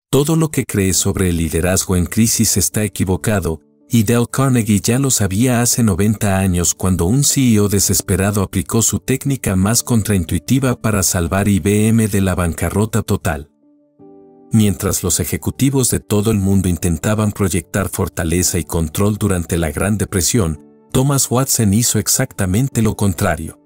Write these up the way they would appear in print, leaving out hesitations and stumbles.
Todo lo que crees sobre el liderazgo en crisis está equivocado, y Dale Carnegie ya lo sabía hace 90 años cuando un CEO desesperado aplicó su técnica más contraintuitiva para salvar IBM de la bancarrota total. Mientras los ejecutivos de todo el mundo intentaban proyectar fortaleza y control durante la Gran Depresión, Thomas Watson hizo exactamente lo contrario.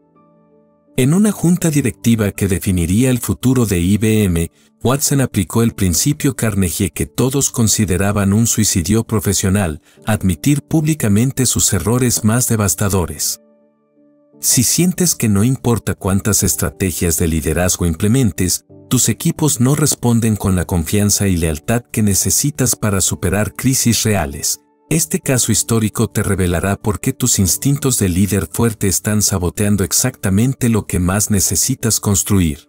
En una junta directiva que definiría el futuro de IBM, Watson aplicó el principio Carnegie que todos consideraban un suicidio profesional: admitir públicamente sus errores más devastadores. Si sientes que no importa cuántas estrategias de liderazgo implementes, tus equipos no responden con la confianza y lealtad que necesitas para superar crisis reales, este caso histórico te revelará por qué tus instintos de líder fuerte están saboteando exactamente lo que más necesitas construir.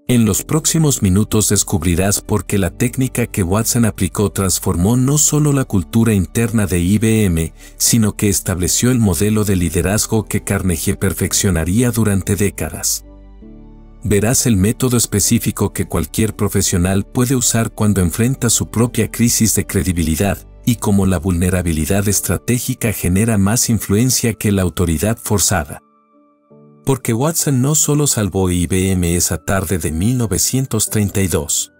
En los próximos minutos descubrirás por qué la técnica que Watson aplicó transformó no solo la cultura interna de IBM, sino que estableció el modelo de liderazgo que Carnegie perfeccionaría durante décadas. Verás el método específico que cualquier profesional puede usar cuando enfrenta su propia crisis de credibilidad, y cómo la vulnerabilidad estratégica genera más influencia que la autoridad forzada. Porque Watson no solo salvó IBM esa tarde de 1932.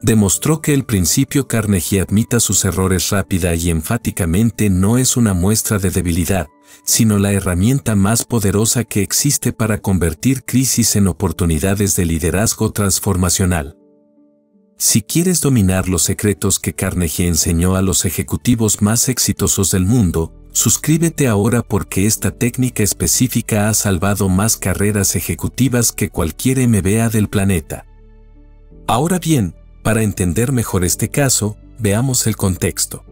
Demostró que el principio Carnegie admita sus errores rápida y enfáticamente no es una muestra de debilidad, sino la herramienta más poderosa que existe para convertir crisis en oportunidades de liderazgo transformacional. Si quieres dominar los secretos que Carnegie enseñó a los ejecutivos más exitosos del mundo, suscríbete ahora porque esta técnica específica ha salvado más carreras ejecutivas que cualquier MBA del planeta. Ahora bien, para entender mejor este caso, veamos el contexto.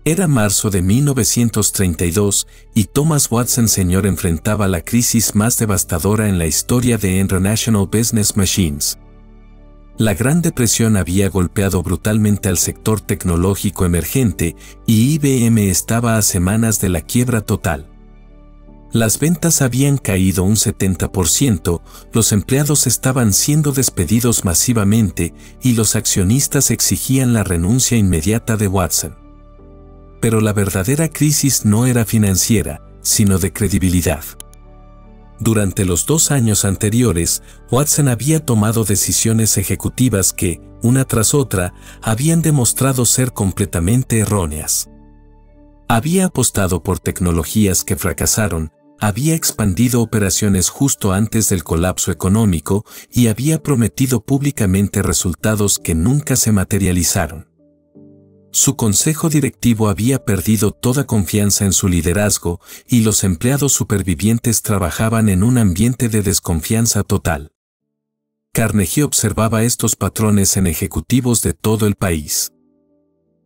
Era marzo de 1932 y Thomas Watson Sr. enfrentaba la crisis más devastadora en la historia de International Business Machines. La Gran Depresión había golpeado brutalmente al sector tecnológico emergente y IBM estaba a semanas de la quiebra total. Las ventas habían caído un 70%, los empleados estaban siendo despedidos masivamente y los accionistas exigían la renuncia inmediata de Watson. Pero la verdadera crisis no era financiera, sino de credibilidad. Durante los 2 años anteriores, Watson había tomado decisiones ejecutivas que, una tras otra, habían demostrado ser completamente erróneas. Había apostado por tecnologías que fracasaron, había expandido operaciones justo antes del colapso económico y había prometido públicamente resultados que nunca se materializaron. Su consejo directivo había perdido toda confianza en su liderazgo y los empleados supervivientes trabajaban en un ambiente de desconfianza total. Carnegie observaba estos patrones en ejecutivos de todo el país.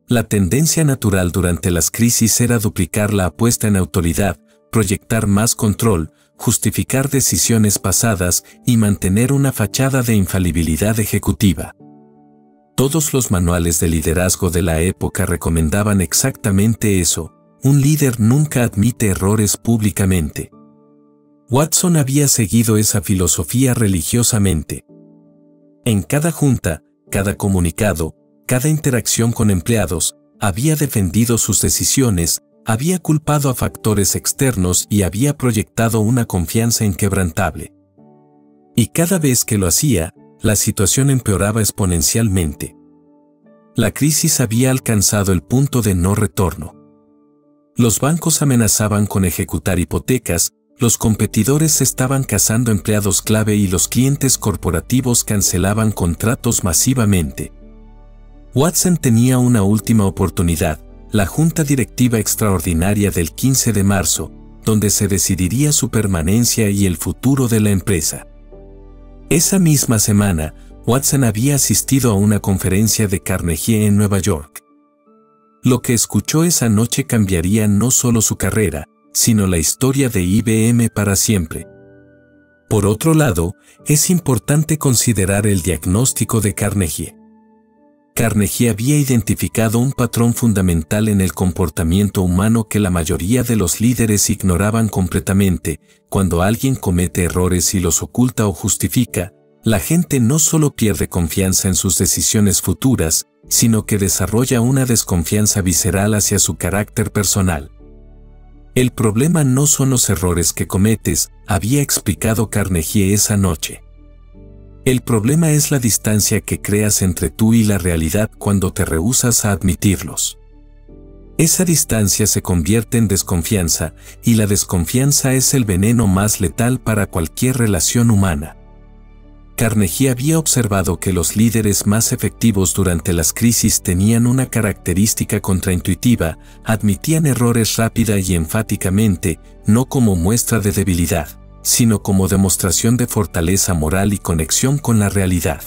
La tendencia natural durante las crisis era duplicar la apuesta en autoridad, proyectar más control, justificar decisiones pasadas y mantener una fachada de infalibilidad ejecutiva. Todos los manuales de liderazgo de la época recomendaban exactamente eso: un líder nunca admite errores públicamente. Watson había seguido esa filosofía religiosamente. En cada junta, cada comunicado, cada interacción con empleados, había defendido sus decisiones, había culpado a factores externos y había proyectado una confianza inquebrantable. Y cada vez que lo hacía, la situación empeoraba exponencialmente. La crisis había alcanzado el punto de no retorno. Los bancos amenazaban con ejecutar hipotecas, los competidores estaban cazando empleados clave y los clientes corporativos cancelaban contratos masivamente. Watson tenía una última oportunidad, la Junta Directiva Extraordinaria del 15 de marzo, donde se decidiría su permanencia y el futuro de la empresa. Esa misma semana, Watson había asistido a una conferencia de Carnegie en Nueva York. Lo que escuchó esa noche cambiaría no solo su carrera, sino la historia de IBM para siempre. Por otro lado, es importante considerar el diagnóstico de Carnegie. Carnegie había identificado un patrón fundamental en el comportamiento humano que la mayoría de los líderes ignoraban completamente: cuando alguien comete errores y los oculta o justifica, La gente no solo pierde confianza en sus decisiones futuras, sino que desarrolla una desconfianza visceral hacia su carácter personal. El problema no son los errores que cometes, había explicado Carnegie esa noche. El problema es la distancia que creas entre tú y la realidad cuando te rehusas a admitirlos. Esa distancia se convierte en desconfianza, y la desconfianza es el veneno más letal para cualquier relación humana. Carnegie había observado que los líderes más efectivos durante las crisis tenían una característica contraintuitiva: admitían errores rápida y enfáticamente, no como muestra de debilidad, sino como demostración de fortaleza moral y conexión con la realidad.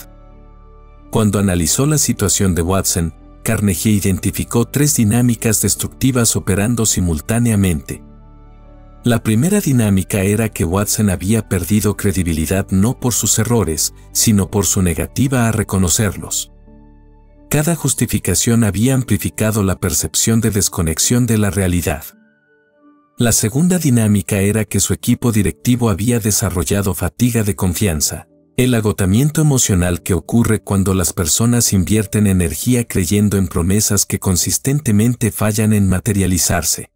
Cuando analizó la situación de Watson, Carnegie identificó 3 dinámicas destructivas operando simultáneamente. La primera dinámica era que Watson había perdido credibilidad no por sus errores, sino por su negativa a reconocerlos. Cada justificación había amplificado la percepción de desconexión de la realidad. La segunda dinámica era que su equipo directivo había desarrollado fatiga de confianza, el agotamiento emocional que ocurre cuando las personas invierten energía creyendo en promesas que consistentemente fallan en materializarse.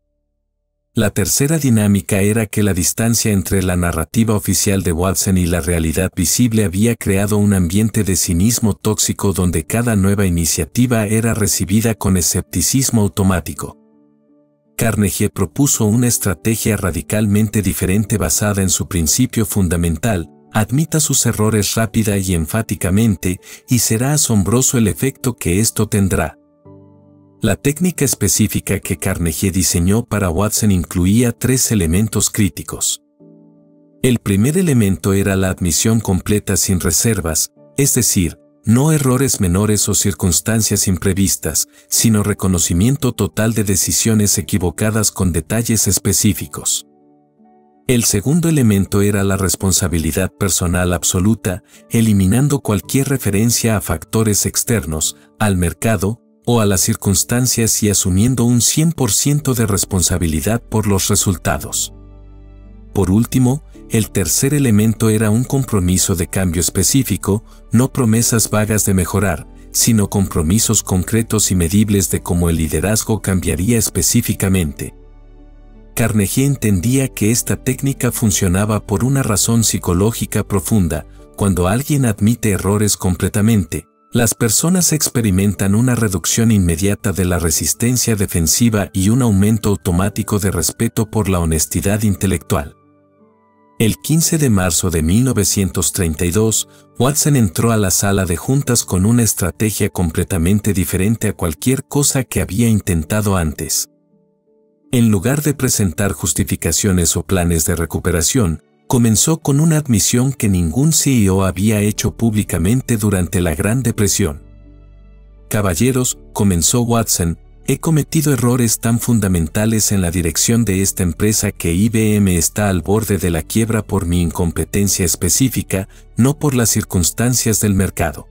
La tercera dinámica era que la distancia entre la narrativa oficial de Watson y la realidad visible había creado un ambiente de cinismo tóxico donde cada nueva iniciativa era recibida con escepticismo automático. Carnegie propuso una estrategia radicalmente diferente basada en su principio fundamental: admita sus errores rápida y enfáticamente, y será asombroso el efecto que esto tendrá. La técnica específica que Carnegie diseñó para Watson incluía 3 elementos críticos. El primer elemento era la admisión completa sin reservas, es decir, no errores menores o circunstancias imprevistas, sino reconocimiento total de decisiones equivocadas con detalles específicos. El segundo elemento era la responsabilidad personal absoluta, eliminando cualquier referencia a factores externos, al mercado, o a las circunstancias y asumiendo un 100% de responsabilidad por los resultados. Por último, el tercer elemento era un compromiso de cambio específico, no promesas vagas de mejorar, sino compromisos concretos y medibles de cómo el liderazgo cambiaría específicamente. Carnegie entendía que esta técnica funcionaba por una razón psicológica profunda: cuando alguien admite errores completamente, las personas experimentan una reducción inmediata de la resistencia defensiva y un aumento automático de respeto por la honestidad intelectual. El 15 de marzo de 1932, Watson entró a la sala de juntas con una estrategia completamente diferente a cualquier cosa que había intentado antes. En lugar de presentar justificaciones o planes de recuperación, comenzó con una admisión que ningún CEO había hecho públicamente durante la Gran Depresión. Caballeros, comenzó Watson, he cometido errores tan fundamentales en la dirección de esta empresa que IBM está al borde de la quiebra por mi incompetencia específica, no por las circunstancias del mercado.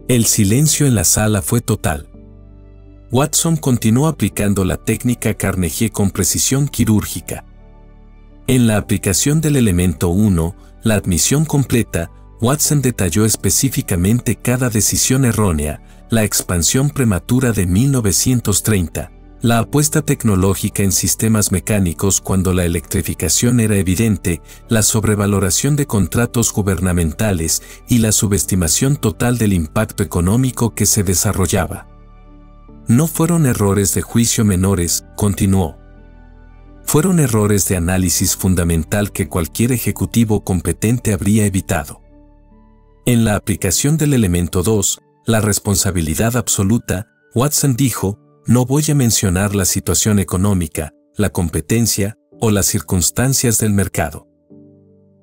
El silencio en la sala fue total. Watson continuó aplicando la técnica Carnegie con precisión quirúrgica. En la aplicación del elemento 1, la admisión completa, Watson detalló específicamente cada decisión errónea: la expansión prematura de 1930, la apuesta tecnológica en sistemas mecánicos cuando la electrificación era evidente, la sobrevaloración de contratos gubernamentales y la subestimación total del impacto económico que se desarrollaba. No fueron errores de juicio menores, continuó. Fueron errores de análisis fundamental que cualquier ejecutivo competente habría evitado. En la aplicación del elemento 2, la responsabilidad absoluta, Watson dijo: no voy a mencionar la situación económica, la competencia o las circunstancias del mercado.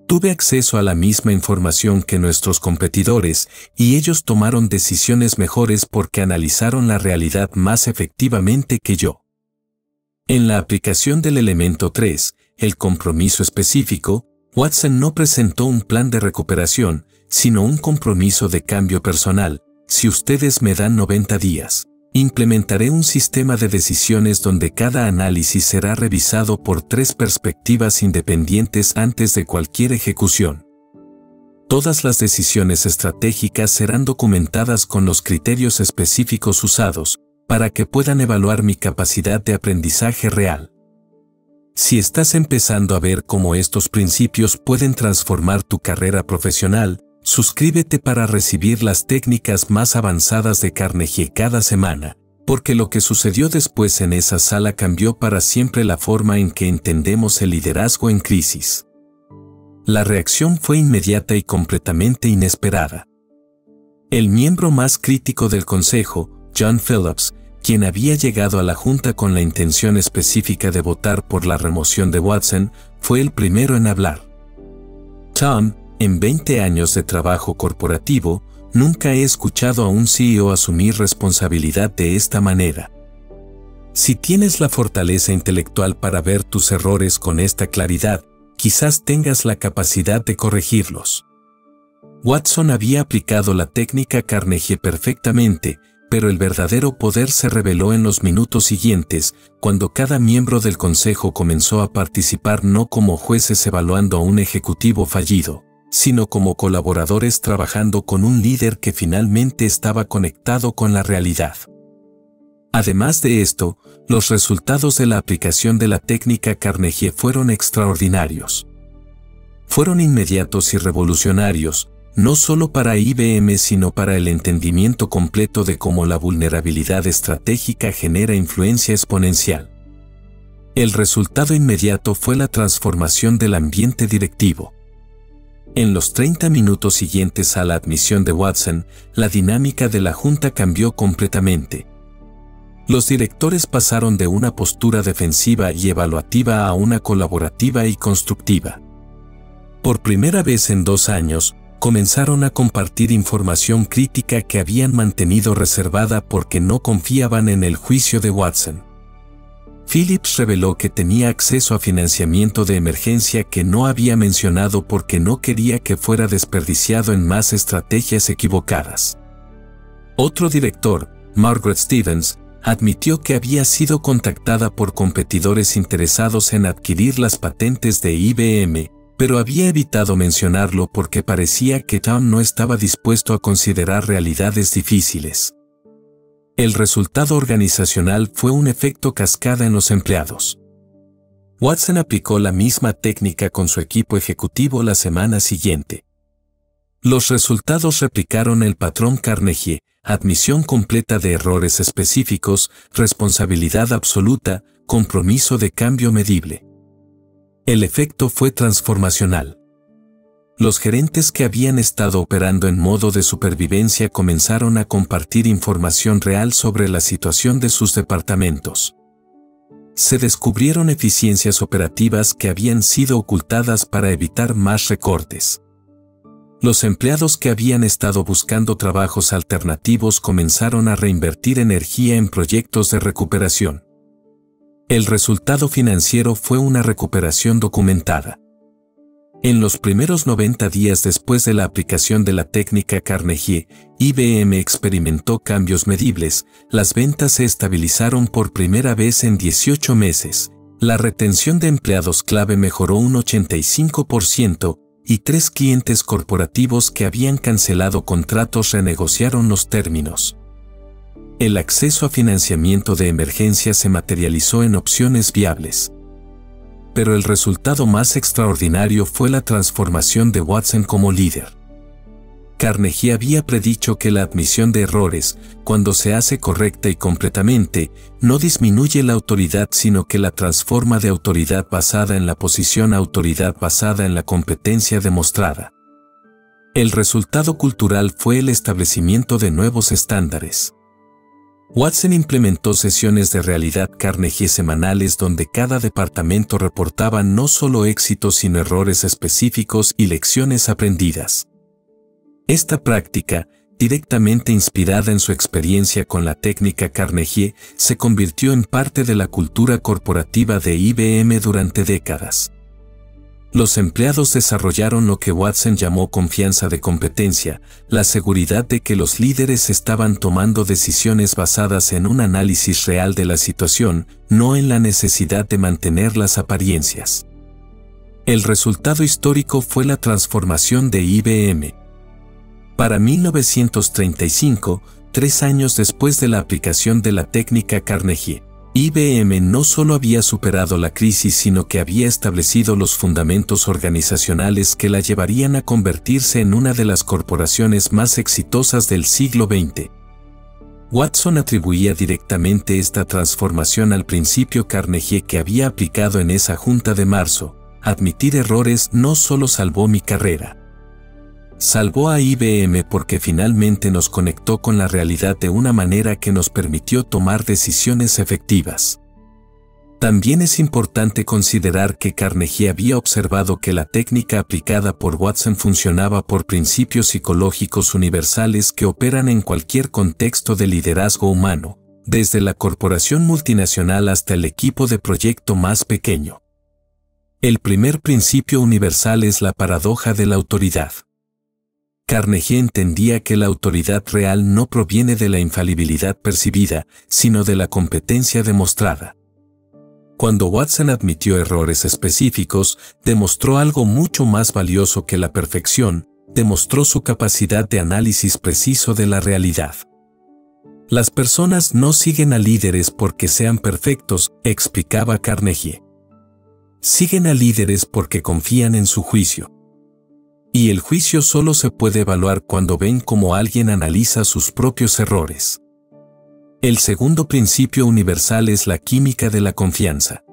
Tuve acceso a la misma información que nuestros competidores y ellos tomaron decisiones mejores porque analizaron la realidad más efectivamente que yo. En la aplicación del elemento 3, el compromiso específico, Watson no presentó un plan de recuperación, sino un compromiso de cambio personal. Si ustedes me dan 90 días, implementaré un sistema de decisiones donde cada análisis será revisado por 3 perspectivas independientes antes de cualquier ejecución. Todas las decisiones estratégicas serán documentadas con los criterios específicos usados, para que puedan evaluar mi capacidad de aprendizaje real. Si estás empezando a ver cómo estos principios pueden transformar tu carrera profesional, suscríbete para recibir las técnicas más avanzadas de Carnegie cada semana, porque lo que sucedió después en esa sala cambió para siempre la forma en que entendemos el liderazgo en crisis. La reacción fue inmediata y completamente inesperada. El miembro más crítico del consejo, John Phillips, quien había llegado a la junta con la intención específica de votar por la remoción de Watson, fue el primero en hablar. Tom, en 20 años de trabajo corporativo, nunca he escuchado a un CEO asumir responsabilidad de esta manera. Si tienes la fortaleza intelectual para ver tus errores con esta claridad, quizás tengas la capacidad de corregirlos. Watson había aplicado la técnica Carnegie perfectamente, pero el verdadero poder se reveló en los minutos siguientes, cuando cada miembro del consejo comenzó a participar no como jueces evaluando a un ejecutivo fallido, sino como colaboradores trabajando con un líder que finalmente estaba conectado con la realidad. Además de esto, los resultados de la aplicación de la técnica Carnegie fueron extraordinarios. Fueron inmediatos y revolucionarios, no solo para IBM sino para el entendimiento completo de cómo la vulnerabilidad estratégica genera influencia exponencial. El resultado inmediato fue la transformación del ambiente directivo. En los 30 minutos siguientes a la admisión de Watson, la dinámica de la junta cambió completamente. Los directores pasaron de una postura defensiva y evaluativa a una colaborativa y constructiva. Por primera vez en 2 años, comenzaron a compartir información crítica que habían mantenido reservada porque no confiaban en el juicio de Watson. Phillips reveló que tenía acceso a financiamiento de emergencia que no había mencionado porque no quería que fuera desperdiciado en más estrategias equivocadas. Otro director, Margaret Stevens, admitió que había sido contactada por competidores interesados en adquirir las patentes de IBM, pero había evitado mencionarlo porque parecía que Tom no estaba dispuesto a considerar realidades difíciles. El resultado organizacional fue un efecto cascada en los empleados. Watson aplicó la misma técnica con su equipo ejecutivo la semana siguiente. Los resultados replicaron el patrón Carnegie: admisión completa de errores específicos, responsabilidad absoluta, compromiso de cambio medible. El efecto fue transformacional. Los gerentes que habían estado operando en modo de supervivencia comenzaron a compartir información real sobre la situación de sus departamentos. Se descubrieron eficiencias operativas que habían sido ocultadas para evitar más recortes. Los empleados que habían estado buscando trabajos alternativos comenzaron a reinvertir energía en proyectos de recuperación. El resultado financiero fue una recuperación documentada. En los primeros 90 días después de la aplicación de la técnica Carnegie, IBM experimentó cambios medibles, las ventas se estabilizaron por primera vez en 18 meses, la retención de empleados clave mejoró un 85%, y 3 clientes corporativos que habían cancelado contratos renegociaron los términos. El acceso a financiamiento de emergencia se materializó en opciones viables. Pero el resultado más extraordinario fue la transformación de Watson como líder. Carnegie había predicho que la admisión de errores, cuando se hace correcta y completamente, no disminuye la autoridad sino que la transforma de autoridad basada en la posición a autoridad basada en la competencia demostrada. El resultado cultural fue el establecimiento de nuevos estándares. Watson implementó sesiones de realidad Carnegie semanales donde cada departamento reportaba no solo éxitos sino errores específicos y lecciones aprendidas. Esta práctica, directamente inspirada en su experiencia con la técnica Carnegie, se convirtió en parte de la cultura corporativa de IBM durante décadas. Los empleados desarrollaron lo que Watson llamó confianza de competencia, la seguridad de que los líderes estaban tomando decisiones basadas en un análisis real de la situación, no en la necesidad de mantener las apariencias. El resultado histórico fue la transformación de IBM. Para 1935, 3 años después de la aplicación de la técnica Carnegie, IBM no solo había superado la crisis, sino que había establecido los fundamentos organizacionales que la llevarían a convertirse en una de las corporaciones más exitosas del siglo XX. Watson atribuía directamente esta transformación al principio Carnegie que había aplicado en esa junta de marzo: admitir errores no solo salvó mi carrera. Salvó a IBM porque finalmente nos conectó con la realidad de una manera que nos permitió tomar decisiones efectivas. También es importante considerar que Carnegie había observado que la técnica aplicada por Watson funcionaba por principios psicológicos universales que operan en cualquier contexto de liderazgo humano, desde la corporación multinacional hasta el equipo de proyecto más pequeño. El primer principio universal es la paradoja de la autoridad. Carnegie entendía que la autoridad real no proviene de la infalibilidad percibida, sino de la competencia demostrada. Cuando Watson admitió errores específicos, demostró algo mucho más valioso que la perfección: demostró su capacidad de análisis preciso de la realidad. Las personas no siguen a líderes porque sean perfectos, explicaba Carnegie. Siguen a líderes porque confían en su juicio. Y el juicio solo se puede evaluar cuando ven cómo alguien analiza sus propios errores. El segundo principio universal es la química de la confianza.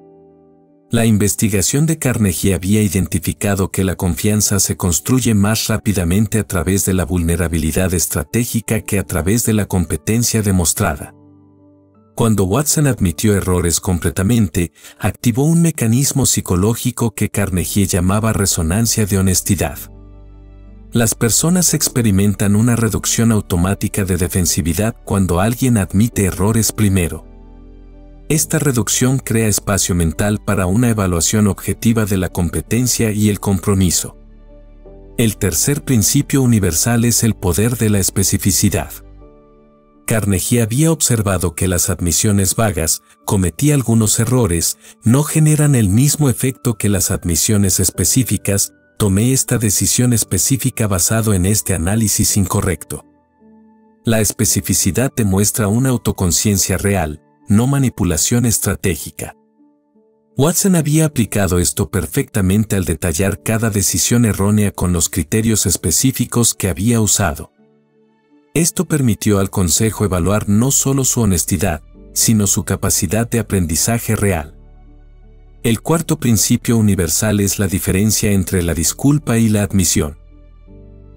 La investigación de Carnegie había identificado que la confianza se construye más rápidamente a través de la vulnerabilidad estratégica que a través de la competencia demostrada. Cuando Watson admitió errores completamente, activó un mecanismo psicológico que Carnegie llamaba resonancia de honestidad. Las personas experimentan una reducción automática de defensividad cuando alguien admite errores primero. Esta reducción crea espacio mental para una evaluación objetiva de la competencia y el compromiso. El tercer principio universal es el poder de la especificidad. Carnegie había observado que las admisiones vagas, cometí algunos errores, no generan el mismo efecto que las admisiones específicas: tomé esta decisión específica basado en este análisis incorrecto. La especificidad demuestra una autoconciencia real, no manipulación estratégica. Watson había aplicado esto perfectamente al detallar cada decisión errónea con los criterios específicos que había usado. Esto permitió al consejo evaluar no solo su honestidad, sino su capacidad de aprendizaje real. El cuarto principio universal es la diferencia entre la disculpa y la admisión.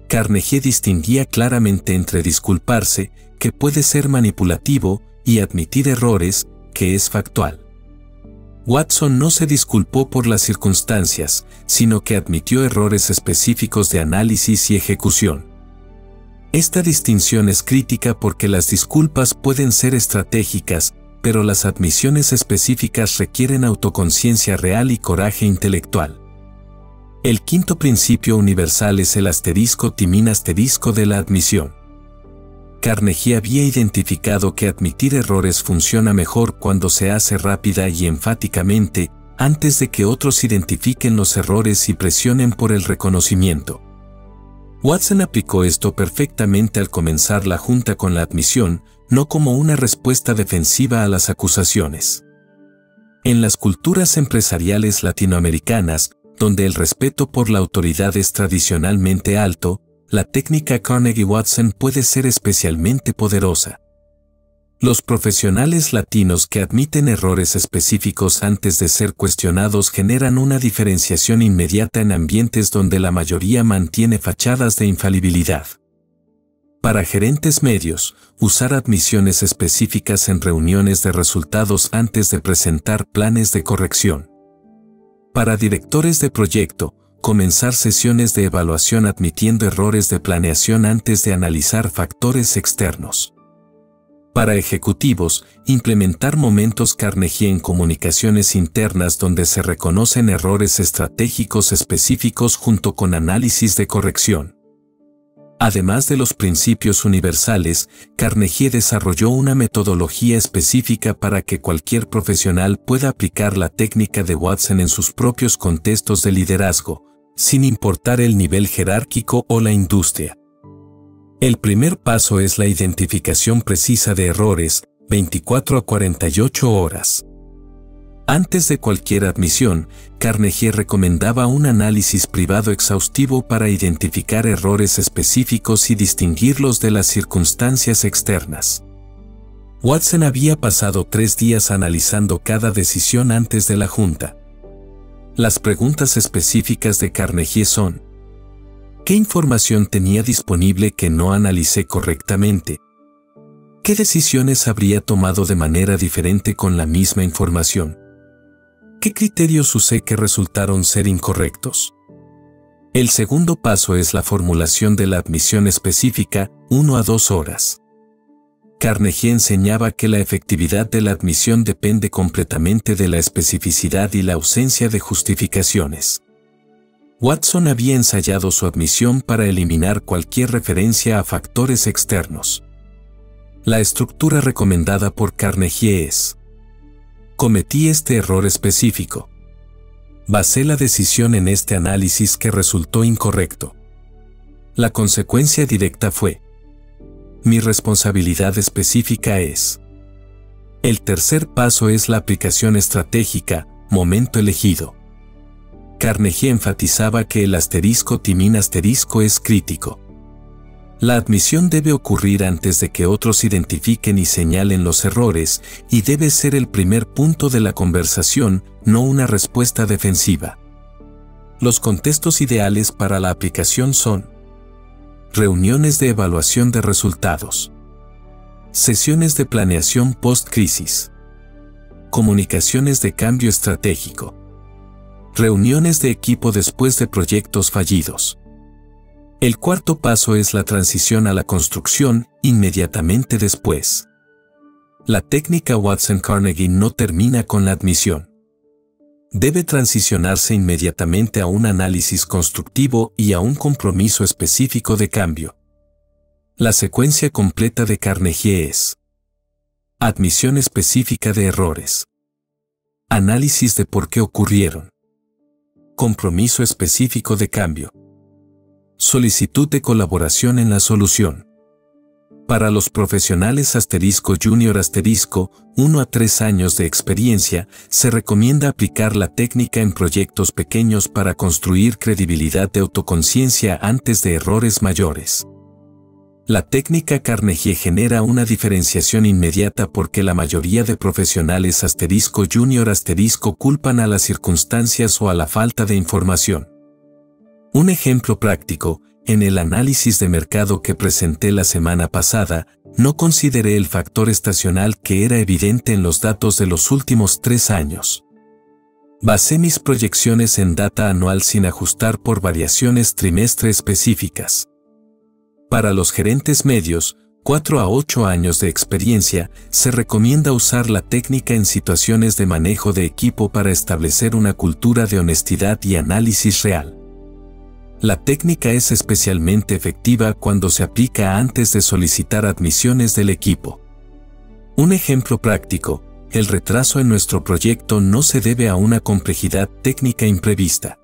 Carnegie distinguía claramente entre disculparse, que puede ser manipulativo, y admitir errores, que es factual. Watson no se disculpó por las circunstancias, sino que admitió errores específicos de análisis y ejecución. Esta distinción es crítica porque las disculpas pueden ser estratégicas, pero las admisiones específicas requieren autoconciencia real y coraje intelectual. El quinto principio universal es el *** de la admisión. Carnegie había identificado que admitir errores funciona mejor cuando se hace rápida y enfáticamente, antes de que otros identifiquen los errores y presionen por el reconocimiento. Watson aplicó esto perfectamente al comenzar la junta con la admisión, no como una respuesta defensiva a las acusaciones. En las culturas empresariales latinoamericanas, donde el respeto por la autoridad es tradicionalmente alto, la técnica Carnegie-Watson puede ser especialmente poderosa. Los profesionales latinos que admiten errores específicos antes de ser cuestionados generan una diferenciación inmediata en ambientes donde la mayoría mantiene fachadas de infalibilidad. Para gerentes medios, usar admisiones específicas en reuniones de resultados antes de presentar planes de corrección. Para directores de proyecto, comenzar sesiones de evaluación admitiendo errores de planeación antes de analizar factores externos. Para ejecutivos, implementar momentos Carnegie en comunicaciones internas donde se reconocen errores estratégicos específicos junto con análisis de corrección. Además de los principios universales, Carnegie desarrolló una metodología específica para que cualquier profesional pueda aplicar la técnica de Watson en sus propios contextos de liderazgo, sin importar el nivel jerárquico o la industria. El primer paso es la identificación precisa de errores, 24 a 48 horas. Antes de cualquier admisión, Carnegie recomendaba un análisis privado exhaustivo para identificar errores específicos y distinguirlos de las circunstancias externas. Watson había pasado 3 días analizando cada decisión antes de la junta. Las preguntas específicas de Carnegie son: ¿qué información tenía disponible que no analicé correctamente? ¿Qué decisiones habría tomado de manera diferente con la misma información? ¿Qué criterios usé que resultaron ser incorrectos? El segundo paso es la formulación de la admisión específica, 1 a 2 horas. Carnegie enseñaba que la efectividad de la admisión depende completamente de la especificidad y la ausencia de justificaciones. Watson había ensayado su admisión para eliminar cualquier referencia a factores externos. La estructura recomendada por Carnegie es: cometí este error específico. Basé la decisión en este análisis que resultó incorrecto. La consecuencia directa fue: mi responsabilidad específica es. El tercer paso es la aplicación estratégica, momento elegido. Carnegie enfatizaba que el *** es crítico. La admisión debe ocurrir antes de que otros identifiquen y señalen los errores, y debe ser el primer punto de la conversación, no una respuesta defensiva. Los contextos ideales para la aplicación son: reuniones de evaluación de resultados, sesiones de planeación post-crisis, comunicaciones de cambio estratégico, reuniones de equipo después de proyectos fallidos. El cuarto paso es la transición a la construcción, inmediatamente después. La técnica Watson-Carnegie no termina con la admisión. Debe transicionarse inmediatamente a un análisis constructivo y a un compromiso específico de cambio. La secuencia completa de Carnegie es: admisión específica de errores, análisis de por qué ocurrieron, compromiso específico de cambio, solicitud de colaboración en la solución. Para los profesionales *junior*, 1 a 3 años de experiencia, se recomienda aplicar la técnica en proyectos pequeños para construir credibilidad de autoconciencia antes de errores mayores. La técnica Carnegie genera una diferenciación inmediata porque la mayoría de profesionales *junior* culpan a las circunstancias o a la falta de información. Un ejemplo práctico: en el análisis de mercado que presenté la semana pasada, no consideré el factor estacional que era evidente en los datos de los últimos 3 años. Basé mis proyecciones en data anual sin ajustar por variaciones trimestre específicas. Para los gerentes medios, 4 a 8 años de experiencia, se recomienda usar la técnica en situaciones de manejo de equipo para establecer una cultura de honestidad y análisis real. La técnica es especialmente efectiva cuando se aplica antes de solicitar admisiones del equipo. Un ejemplo práctico: el retraso en nuestro proyecto no se debe a una complejidad técnica imprevista.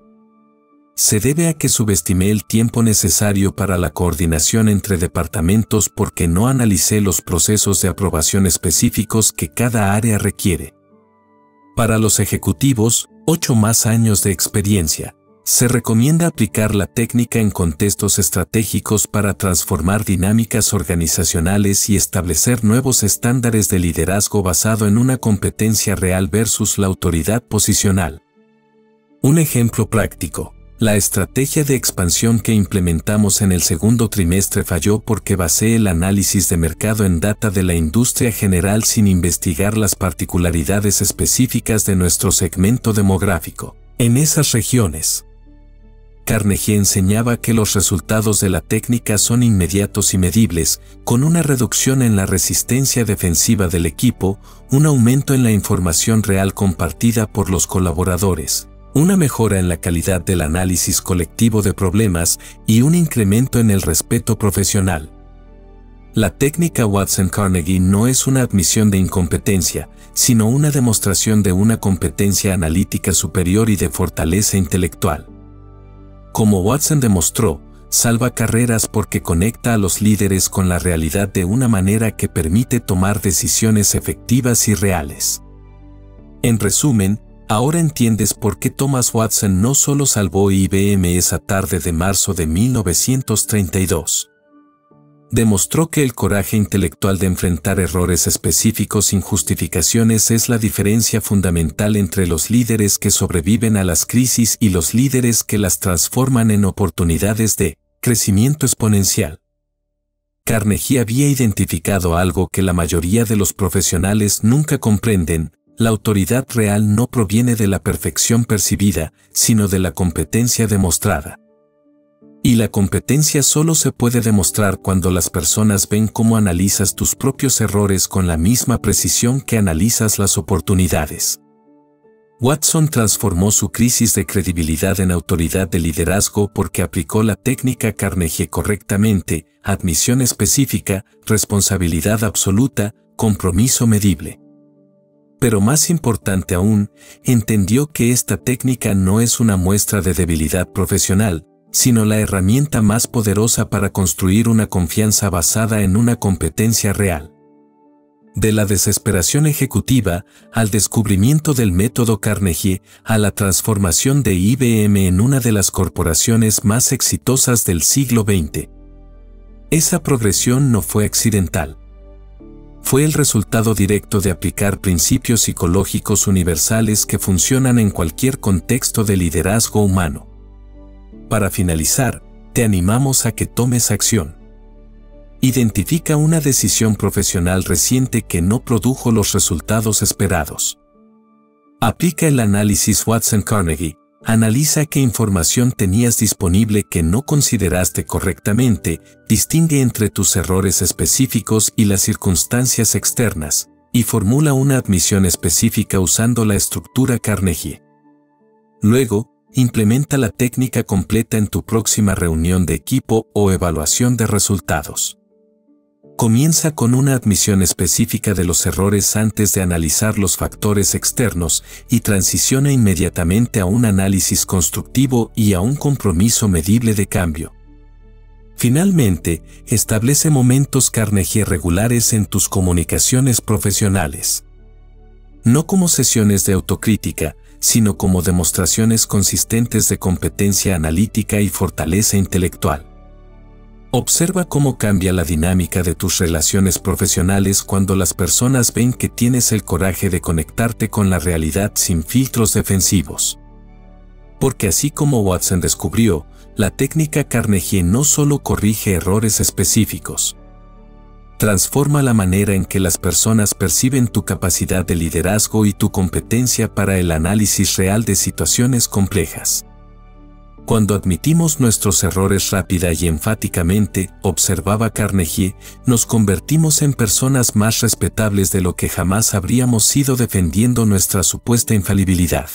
Se debe a que subestimé el tiempo necesario para la coordinación entre departamentos porque no analicé los procesos de aprobación específicos que cada área requiere. Para los ejecutivos, 8 más años de experiencia, se recomienda aplicar la técnica en contextos estratégicos para transformar dinámicas organizacionales y establecer nuevos estándares de liderazgo basado en una competencia real versus la autoridad posicional. Un ejemplo práctico: la estrategia de expansión que implementamos en el segundo trimestre falló porque basé el análisis de mercado en data de la industria general sin investigar las particularidades específicas de nuestro segmento demográfico en esas regiones. Carnegie enseñaba que los resultados de la técnica son inmediatos y medibles, con una reducción en la resistencia defensiva del equipo, un aumento en la información real compartida por los colaboradores, una mejora en la calidad del análisis colectivo de problemas y un incremento en el respeto profesional. La técnica Watson-Carnegie no es una admisión de incompetencia, sino una demostración de una competencia analítica superior y de fortaleza intelectual. Como Watson demostró, salva carreras porque conecta a los líderes con la realidad de una manera que permite tomar decisiones efectivas y reales. En resumen, ahora entiendes por qué Thomas Watson no solo salvó IBM esa tarde de marzo de 1932. Demostró que el coraje intelectual de enfrentar errores específicos sin justificaciones es la diferencia fundamental entre los líderes que sobreviven a las crisis y los líderes que las transforman en oportunidades de crecimiento exponencial. Carnegie había identificado algo que la mayoría de los profesionales nunca comprenden: la autoridad real no proviene de la perfección percibida, sino de la competencia demostrada. Y la competencia solo se puede demostrar cuando las personas ven cómo analizas tus propios errores con la misma precisión que analizas las oportunidades. Watson transformó su crisis de credibilidad en autoridad de liderazgo porque aplicó la técnica Carnegie correctamente: admisión específica, responsabilidad absoluta, compromiso medible. Pero más importante aún, entendió que esta técnica no es una muestra de debilidad profesional, sino la herramienta más poderosa para construir una confianza basada en una competencia real. De la desesperación ejecutiva, al descubrimiento del método Carnegie, a la transformación de IBM en una de las corporaciones más exitosas del siglo XX. Esa progresión no fue accidental. Fue el resultado directo de aplicar principios psicológicos universales que funcionan en cualquier contexto de liderazgo humano. Para finalizar, te animamos a que tomes acción. Identifica una decisión profesional reciente que no produjo los resultados esperados. Aplica el análisis Watson-Carnegie. Analiza qué información tenías disponible que no consideraste correctamente, distingue entre tus errores específicos y las circunstancias externas, y formula una admisión específica usando la estructura Carnegie. Luego, implementa la técnica completa en tu próxima reunión de equipo o evaluación de resultados. Comienza con una admisión específica de los errores antes de analizar los factores externos y transiciona inmediatamente a un análisis constructivo y a un compromiso medible de cambio. Finalmente, establece momentos Carnegie regulares en tus comunicaciones profesionales. No como sesiones de autocrítica, sino como demostraciones consistentes de competencia analítica y fortaleza intelectual. Observa cómo cambia la dinámica de tus relaciones profesionales cuando las personas ven que tienes el coraje de conectarte con la realidad sin filtros defensivos. Porque así como Watson descubrió, la técnica Carnegie no solo corrige errores específicos. Transforma la manera en que las personas perciben tu capacidad de liderazgo y tu competencia para el análisis real de situaciones complejas. Cuando admitimos nuestros errores rápida y enfáticamente, observaba Carnegie, nos convertimos en personas más respetables de lo que jamás habríamos sido defendiendo nuestra supuesta infalibilidad.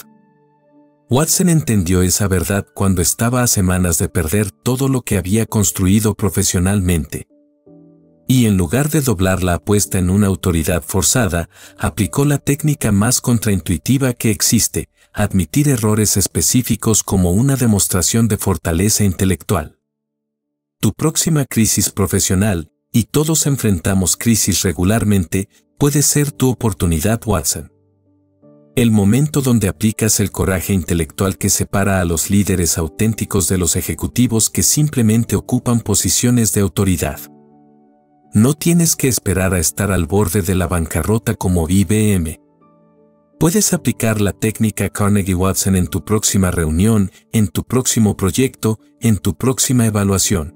Watson entendió esa verdad cuando estaba a semanas de perder todo lo que había construido profesionalmente. Y en lugar de doblar la apuesta en una autoridad forzada, aplicó la técnica más contraintuitiva que existe: admitir errores específicos como una demostración de fortaleza intelectual. Tu próxima crisis profesional, y todos enfrentamos crisis regularmente, puede ser tu oportunidad, Watson. El momento donde aplicas el coraje intelectual que separa a los líderes auténticos de los ejecutivos que simplemente ocupan posiciones de autoridad. No tienes que esperar a estar al borde de la bancarrota como IBM. Puedes aplicar la técnica Carnegie-Watson en tu próxima reunión, en tu próximo proyecto, en tu próxima evaluación.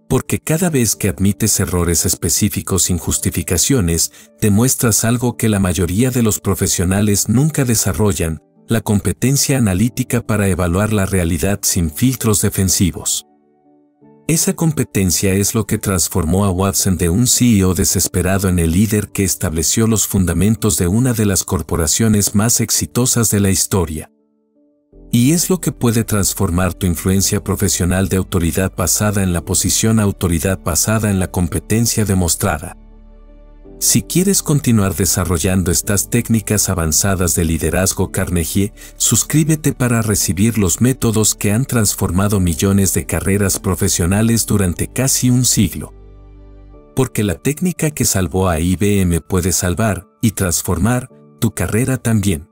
Porque cada vez que admites errores específicos sin justificaciones, demuestras algo que la mayoría de los profesionales nunca desarrollan: la competencia analítica para evaluar la realidad sin filtros defensivos. Esa competencia es lo que transformó a Watson de un CEO desesperado en el líder que estableció los fundamentos de una de las corporaciones más exitosas de la historia. Y es lo que puede transformar tu influencia profesional de autoridad basada en la posición a autoridad basada en la competencia demostrada. Si quieres continuar desarrollando estas técnicas avanzadas de liderazgo Carnegie, suscríbete para recibir los métodos que han transformado millones de carreras profesionales durante casi un siglo. Porque la técnica que salvó a IBM puede salvar y transformar tu carrera también.